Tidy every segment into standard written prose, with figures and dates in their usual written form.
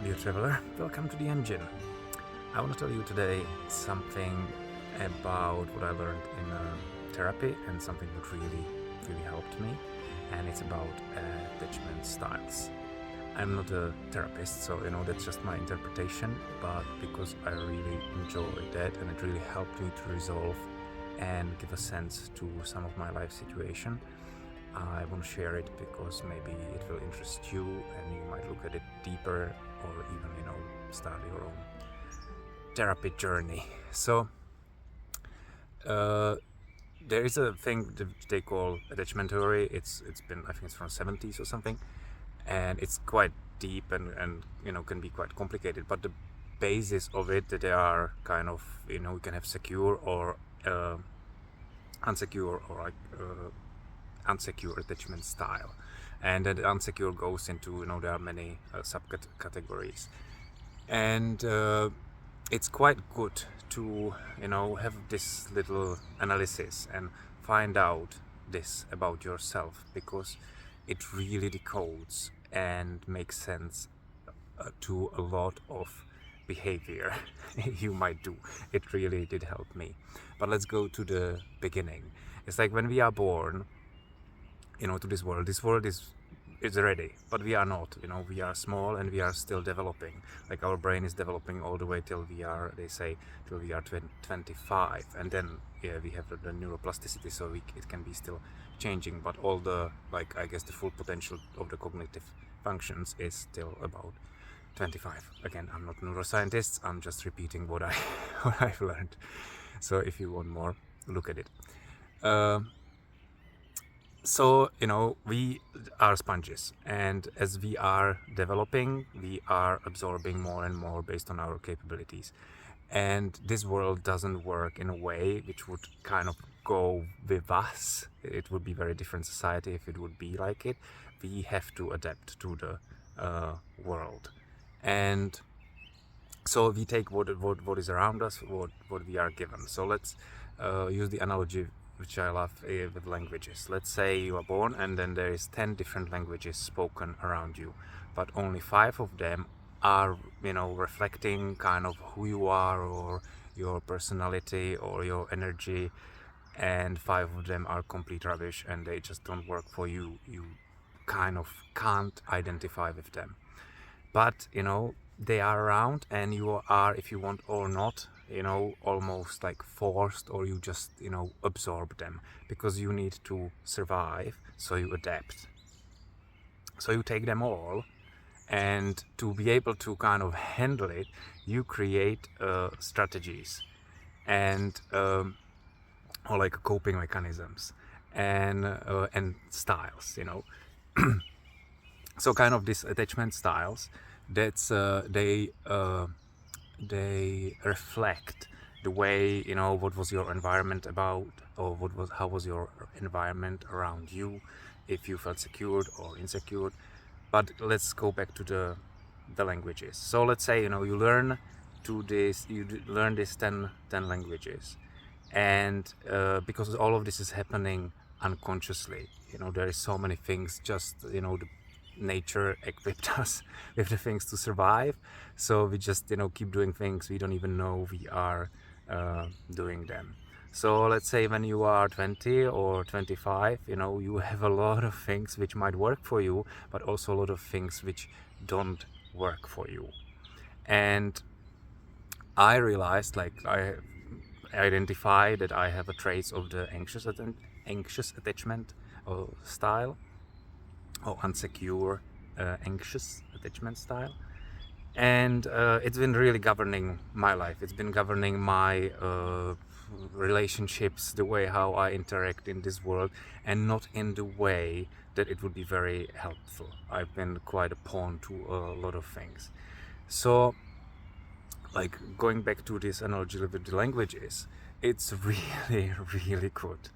dear traveler, welcome to The Engine. I want to tell you today something about what I learned in therapy and something that really helped me, and it's about attachment styles. I'm not a therapist, so that's just my interpretation, but because I really enjoyed that and it really helped me to resolve and give a sense to some of my life situation, I want to share it because maybe it will interest you and you might look at it deeper or even, start your own therapy journey. So, there is a thing that they call attachment theory. It's been, I think it's from the 70s or something, and it's quite deep and can be quite complicated. But the basis of it, that they are kind of, we can have secure or unsecure or unsecure attachment style, and that unsecure goes into there are many subcategories, and it's quite good to have this little analysis and find out this about yourself, because it really decodes and makes sense to a lot of behavior you might do. It really did help me. But let's go to the beginning. It's like when we are born to this world is ready, but we are not. We are small and we are still developing. Like our brain is developing all the way till we are, they say, till we are 25, and then we have the neuroplasticity, so it can be still changing, but all the, I guess the full potential of the cognitive functions is still about 25. Again, I'm not a neuroscientist, I'm just repeating what I've learned. So if you want more, look at it. So, we are sponges, and as we are developing, we are absorbing more and more based on our capabilities. And this world doesn't work in a way which would kind of go with us. It would be a very different society if it would be like it. We have to adapt to the world. And so we take what is around us, what we are given. So let's use the analogy which I love with languages. Let's say you are born and then there is 10 different languages spoken around you, but only 5 of them are reflecting kind of who you are or your personality or your energy, and 5 of them are complete rubbish and they just don't work for you. You kind of can't identify with them, but they are around, and you are, if you want or not, almost like forced, or you just absorb them because you need to survive, so you adapt, so you take them all, and to be able to kind of handle it, you create strategies and or like coping mechanisms and styles, so kind of these attachment styles, that's they reflect the way what was your environment about, or how was your environment around you, if you felt secured or insecure. But let's go back to the languages. So let's say you learn these 10 languages, and because all of this is happening unconsciously, there is so many things, just the nature equipped us with the things to survive, so we just keep doing things we don't even know we are doing them. So let's say when you are 20 or 25, you have a lot of things which might work for you, but also a lot of things which don't work for you. And I realized, I identify that I have a trace of the anxious attachment style, or unsecure anxious attachment style, and it's been really governing my life. It's been governing my relationships, the way how I interact in this world, and not in the way that it would be very helpful. I've been quite a pawn to a lot of things. So, going back to this analogy with the languages, it's really good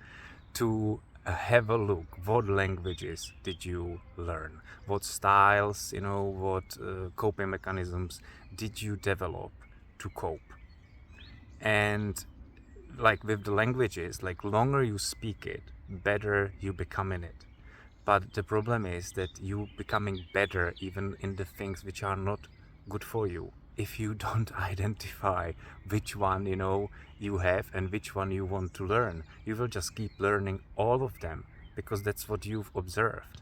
to have a look. What languages did you learn? What styles, what coping mechanisms did you develop to cope? And with the languages, longer you speak it, better you become in it. But the problem is that you becoming better even in the things which are not good for you. If you don't identify which one, you have and which one you want to learn, you will just keep learning all of them because that's what you've observed.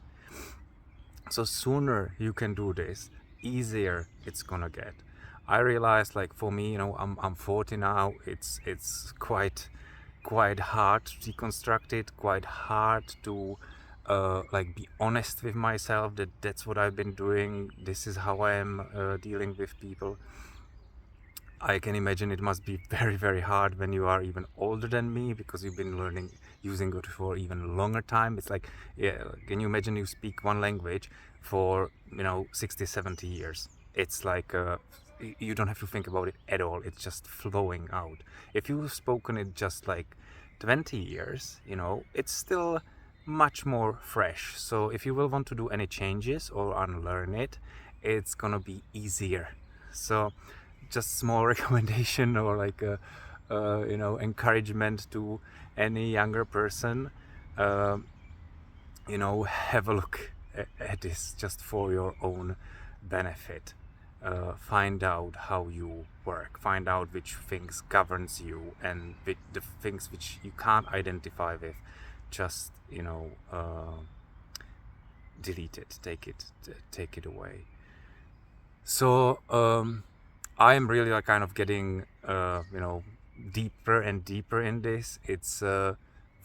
So sooner you can do this, easier it's gonna get. I realized, like, for me, I'm 40 now. It's quite hard to deconstruct it, quite hard to like be honest with myself that that's what I've been doing. This is how I am dealing with people. I can imagine it must be very, very hard when you are even older than me, because you've been learning using it for even longer time. It's like, yeah, can you imagine you speak one language for 60, 70 years? It's like you don't have to think about it at all. It's just flowing out. If you've spoken it just like 20 years, it's still much more fresh. So if you will want to do any changes or unlearn it, it's gonna be easier. So just small recommendation, or like a encouragement to any younger person, uh, have a look at this just for your own benefit. Find out how you work, find out which things governs you, and the things which you can't identify with, just delete it, take it away. So I am really like kind of getting deeper and deeper in this. It's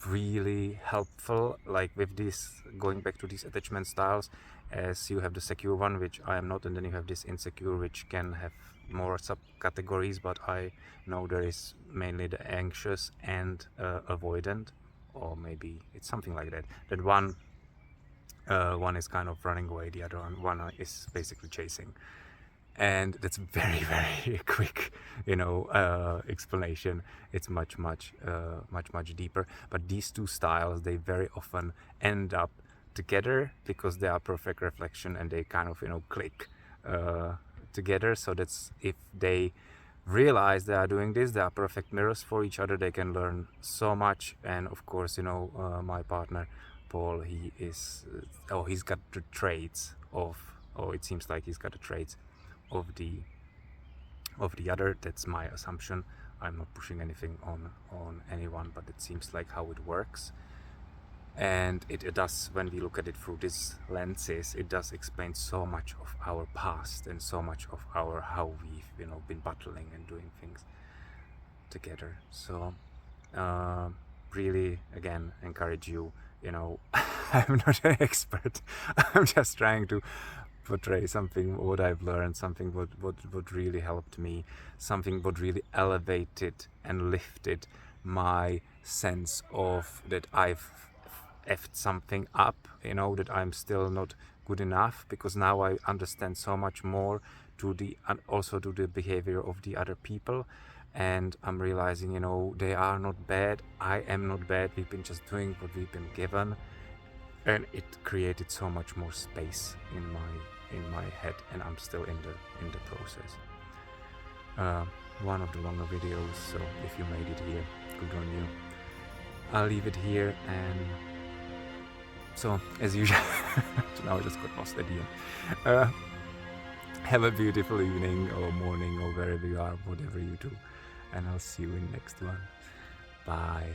really helpful, like with this, going back to these attachment styles, as you have the secure one, which I am not, and then you have this insecure, which can have more subcategories, but I know there is mainly the anxious and avoidant, or maybe it's something like that. That one is kind of running away, the other one is basically chasing. And that's very, very quick explanation. It's much deeper, but these two styles, they very often end up together because they are perfect reflection, and they kind of click together. So that's, if they realize they are doing this, they are perfect mirrors for each other. They can learn so much. And of course, my partner Paul, he's got the traits of, or it seems like he's got the traits of the other. That's my assumption. I'm not pushing anything on anyone, but it seems like how it works. And it does, when we look at it through these lenses, it does explain so much of our past and so much of how we've been battling and doing things together. So really, again, encourage you. I'm not an expert. I'm just trying to portray something what I've learned, something what really helped me, something what really elevated and lifted my sense of that I've effed something up, that I'm still not good enough, because now I understand so much more also to the behavior of the other people. And I'm realizing, they are not bad, I am not bad, we've been just doing what we've been given. And it created so much more space in my head, and I'm still in the process. One of the longer videos, so if you made it here, good on you. I'll leave it here, and so as usual, now I just got lost at the end. Have a beautiful evening or morning or wherever you are, whatever you do, and I'll see you in next one. Bye.